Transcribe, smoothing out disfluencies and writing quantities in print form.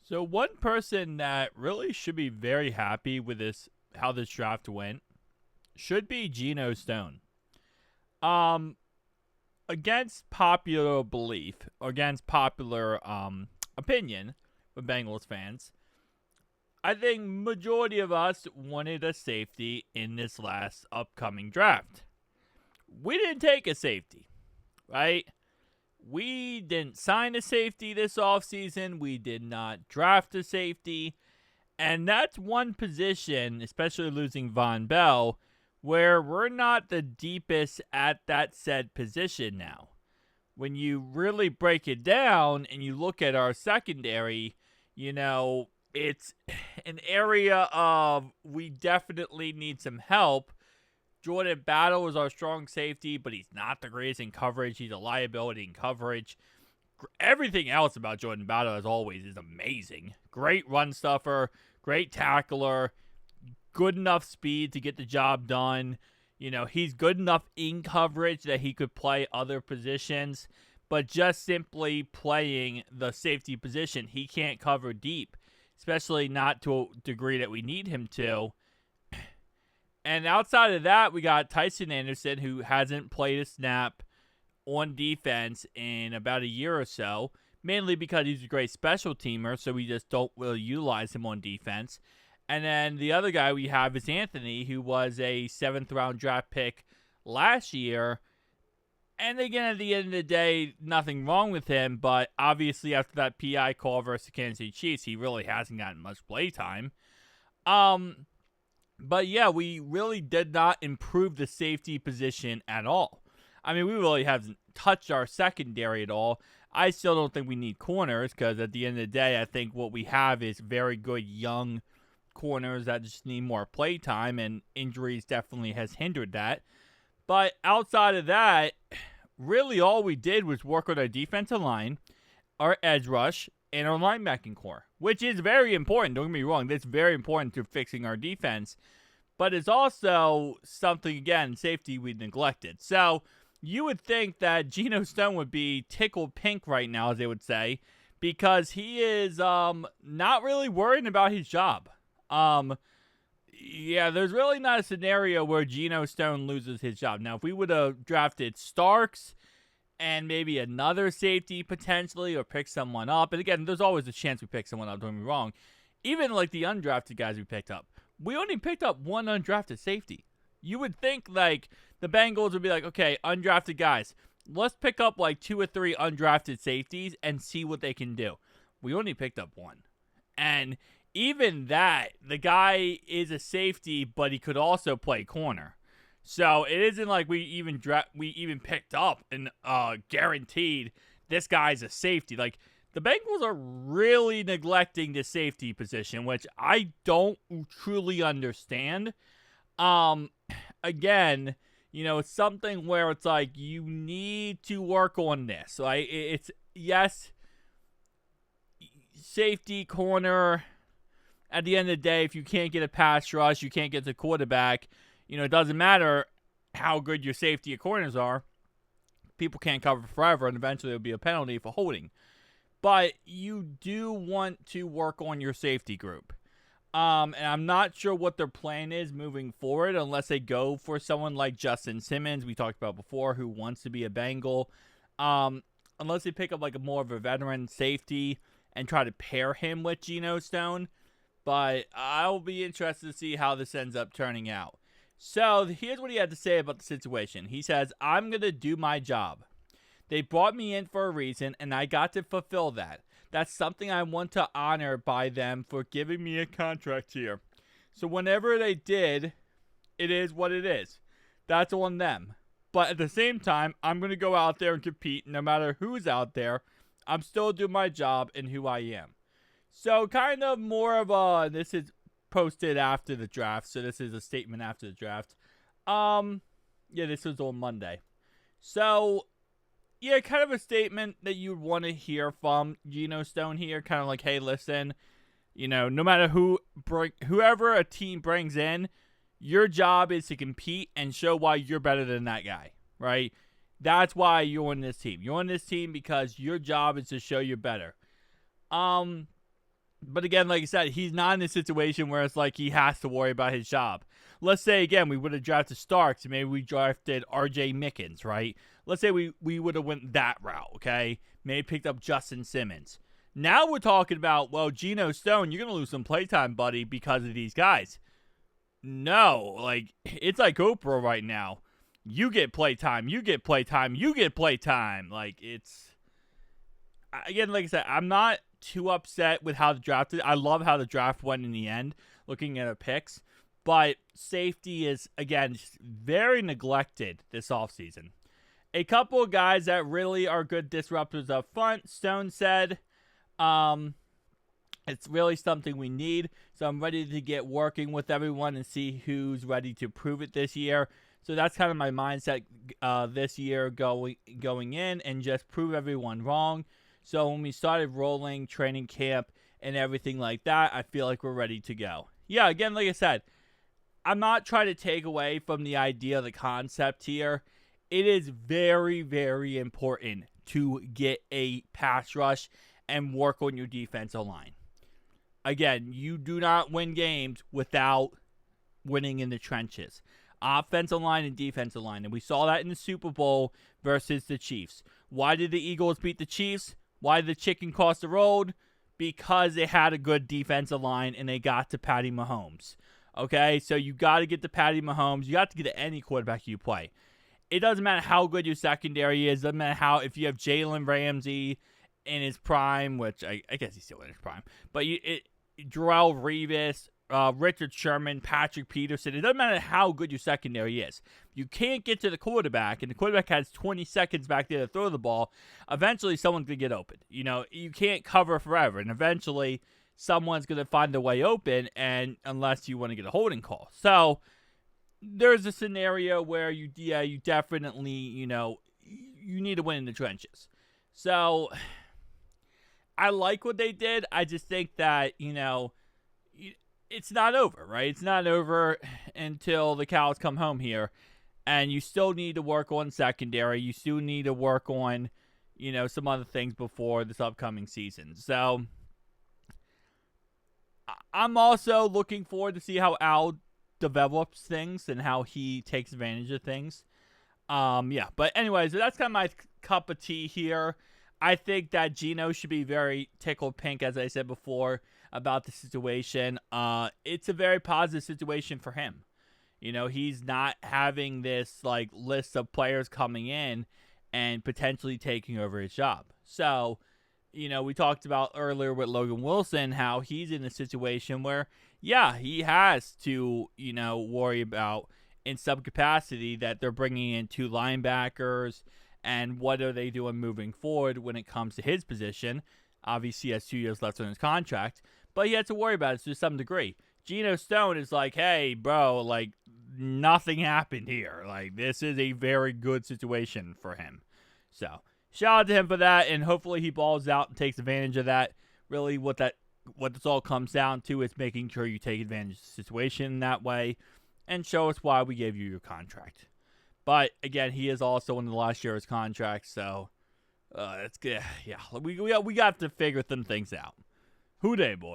So one person that really should be very happy with how this draft went, should be Geno Stone. Um, Against popular belief, or against popular opinion with Bengals fans, I think majority of us wanted a safety in this last upcoming draft. We didn't take a safety, right? We didn't sign a safety this offseason. We did not draft a safety. And that's one position, especially losing Von Bell, where we're not the deepest at that said position now. When you really break it down and you look at our secondary, it's an area of we definitely need some help. Jordan Battle is our strong safety, but he's not the greatest in coverage. He's a liability in coverage. Everything else about Jordan Battle, as always, is amazing. Great run stuffer, great tackler, good enough speed to get the job done. He's good enough in coverage that he could play other positions, but just simply playing the safety position, he can't cover deep, especially not to a degree that we need him to. And outside of that, we got Tyson Anderson, who hasn't played a snap on defense in about a year or so, mainly because he's a great special teamer, so we just don't really utilize him on defense. And then the other guy we have is Anthony, who was a 7th-round draft pick last year. And again, at the end of the day, nothing wrong with him, but obviously after that PI call versus the Kansas City Chiefs, he really hasn't gotten much play time. But yeah, we really did not improve the safety position at all. I mean, we really haven't touched our secondary at all. I still don't think we need corners because at the end of the day, I think what we have is very good young corners that just need more play time, and injuries definitely has hindered that. But outside of that, really all we did was work on our defensive line, our edge rush, and our linebacking core, which is very important. Don't get me wrong. That's very important to fixing our defense. But it's also something, again, safety we neglected. So you would think that Gino Stone would be tickled pink right now, as they would say, because he is not really worried about his job. Yeah, there's really not a scenario where Geno Stone loses his job. Now, if we would have drafted Starks and maybe another safety potentially, or pick someone up, and again, there's always a chance we pick someone up, don't get me wrong. Even like the undrafted guys we picked up, we only picked up one undrafted safety. You would think like the Bengals would be like, okay, undrafted guys, let's pick up like 2 or 3 undrafted safeties and see what they can do. We only picked up one. And even that, the guy is a safety, but he could also play corner. So it isn't like we even picked up and guaranteed this guy's a safety. Like, the Bengals are really neglecting the safety position, which I don't truly understand. Again, it's something where it's like you need to work on this. Like, it's yes, safety, corner. At the end of the day, if you can't get a pass rush, you can't get the quarterback. It doesn't matter how good your safety or corners are. People can't cover forever, and eventually there'll be a penalty for holding. But you do want to work on your safety group. And I'm not sure what their plan is moving forward unless they go for someone like Justin Simmons, we talked about before, who wants to be a Bengal. Unless they pick up like more of a veteran safety and try to pair him with Geno Stone. But I'll be interested to see how this ends up turning out. So here's what he had to say about the situation. He says, I'm going to do my job. They brought me in for a reason, and I got to fulfill that. That's something I want to honor by them for giving me a contract here. So whenever they did, it is what it is. That's on them. But at the same time, I'm going to go out there and compete. No matter who's out there, I'm still doing my job and who I am. So kind of more of a, this is posted after the draft, so this is a statement after the draft. Yeah, this was on Monday. So, yeah, kind of a statement that you want to hear from Geno Stone here. Kind of like, hey, listen, no matter whoever a team brings in, your job is to compete and show why you're better than that guy, right? That's why you're on this team. You're on this team because your job is to show you're better. But again, like I said, he's not in a situation where it's like he has to worry about his job. Let's say, again, we would have drafted Starks and maybe we drafted R.J. Mickens, right? Let's say we would have went that route, okay? Maybe picked up Justin Simmons. Now we're talking about, well, Gino Stone, you're going to lose some playtime, buddy, because of these guys. No, like, it's like Oprah right now. You get playtime, you get playtime, you get playtime. Like, it's... Again, like I said, I'm not too upset with how the draft is. I love how the draft went in the end, looking at our picks. But safety is, again, just very neglected this offseason. A couple of guys that really are good disruptors up front. Stone said, it's really something we need. So I'm ready to get working with everyone and see who's ready to prove it this year. So that's kind of my mindset this year going in, and just prove everyone wrong. So when we started rolling training camp and everything like that, I feel like we're ready to go. Yeah, again, like I said, I'm not trying to take away from the idea, the concept here. It is very, very important to get a pass rush and work on your defensive line. Again, you do not win games without winning in the trenches. Offensive line and defensive line. And we saw that in the Super Bowl versus the Chiefs. Why did the Eagles beat the Chiefs? Why did the chicken cross the road? Because they had a good defensive line and they got to Patty Mahomes. Okay, so you got to get to Patty Mahomes. You got to get to any quarterback you play. It doesn't matter how good your secondary is. It doesn't matter how, if you have Jalen Ramsey in his prime, which I guess he's still in his prime, but Darrelle Revis, Richard Sherman, Patrick Peterson. It doesn't matter how good your secondary is. You can't get to the quarterback, and the quarterback has 20 seconds back there to throw the ball. Eventually, someone's going to get open. You know, you can't cover forever, and eventually, someone's going to find a way open, and unless you want to get a holding call. So, there's a scenario where you definitely, you need to win in the trenches. So, I like what they did. I just think that, it's not over, right? It's not over until the cows come home here. And you still need to work on secondary. You still need to work on, some other things before this upcoming season. So, I'm also looking forward to see how Al develops things and how he takes advantage of things. But anyways, that's kind of my cup of tea here. I think that Geno should be very tickled pink, as I said before, about the situation. It's a very positive situation for him. He's not having this list of players coming in and potentially taking over his job. So, we talked about earlier with Logan Wilson how he's in a situation where, he has to, worry about in some capacity that they're bringing in 2 linebackers. And what are they doing moving forward when it comes to his position? Obviously, he has 2 years left on his contract, but he had to worry about it to some degree. Gino Stone is like, hey, bro, nothing happened here. This is a very good situation for him. So, shout out to him for that, and hopefully he balls out and takes advantage of that. Really, what this all comes down to is making sure you take advantage of the situation in that way and show us why we gave you your contract. But, again, he is also in the last year of his contract, so that's good. Yeah, we got to figure some things out. Who dey, boy?